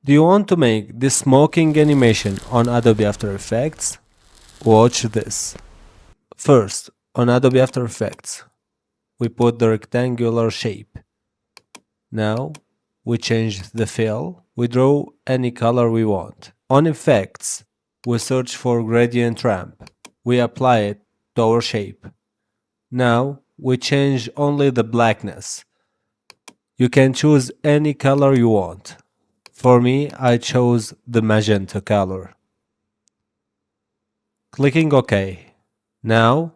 Do you want to make this smoking animation on Adobe After Effects? Watch this. First, on Adobe After Effects, we put the rectangular shape. Now, we change the fill. We draw any color we want. On Effects, we search for gradient ramp. We apply it to our shape. Now, we change only the blackness. You can choose any color you want. For me, I chose the magenta color. Clicking OK. Now,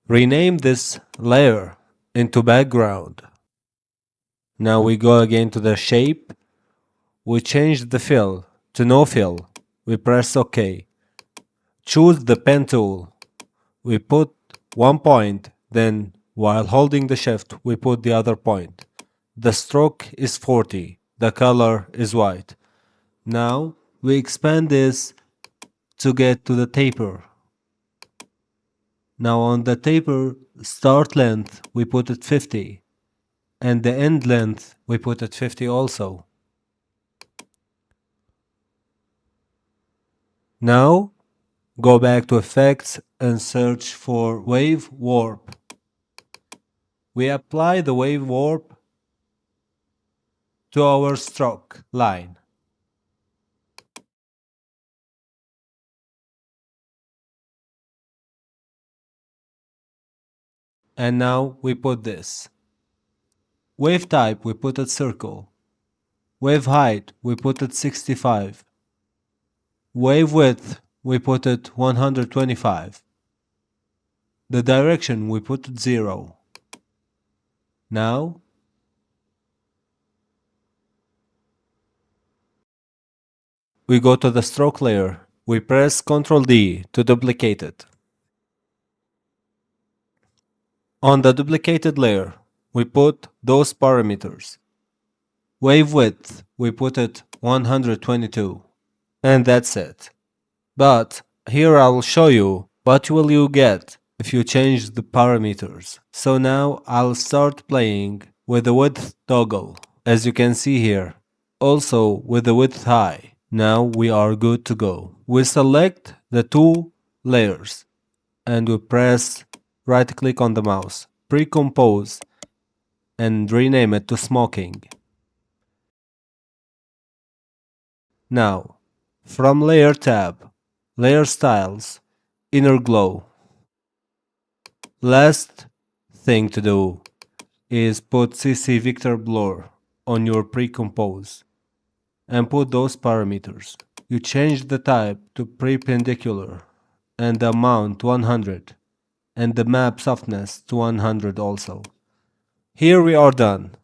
rename this layer into background. Now we go again to the shape. We change the fill to no fill. We press OK. Choose the pen tool. We put one point, then while holding the shift, we put the other point. The stroke is 40. The color is white. Now we expand this to get to the taper. Now on the taper start length we put it 50 and the end length we put it 50 also. Now go back to effects and search for wave warp. We apply the wave warp to our stroke line. And now we put this. Wave type we put at circle. Wave height we put at 65. Wave width we put at 125. The direction we put at 0. Now we go to the stroke layer. We press Ctrl D to duplicate it. On the duplicated layer, we put those parameters. Wave width, we put it 122. And that's it. But here I'll show you what will you get if you change the parameters. So now I'll start playing with the width toggle, as you can see here. Also with the width high. Now we are good to go. We select the two layers and we press right click on the mouse, pre-compose, and rename it to smoking. Now, from layer tab, layer styles, inner glow. Last thing to do is put CC Vector Blur on your pre-compose and put those parameters. You change the type to perpendicular and the amount to 100 and the map softness to 100 also. Here we are done,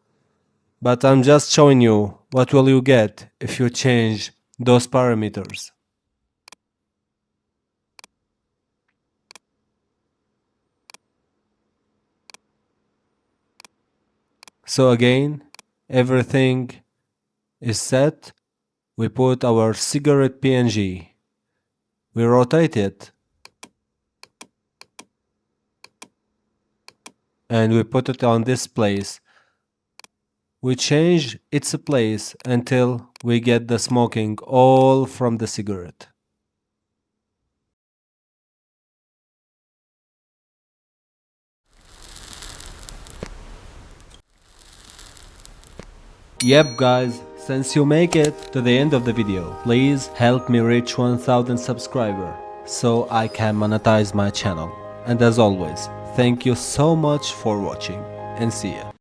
but I'm just showing you what will you get if you change those parameters. So again, everything is set. We put our cigarette PNG. We rotate it. And we put it on this place. We change its place until we get the smoking all from the cigarette. Yep guys, since you make it to the end of the video, please help me reach 1000 subscribers so I can monetize my channel. And as always, thank you so much for watching and see ya.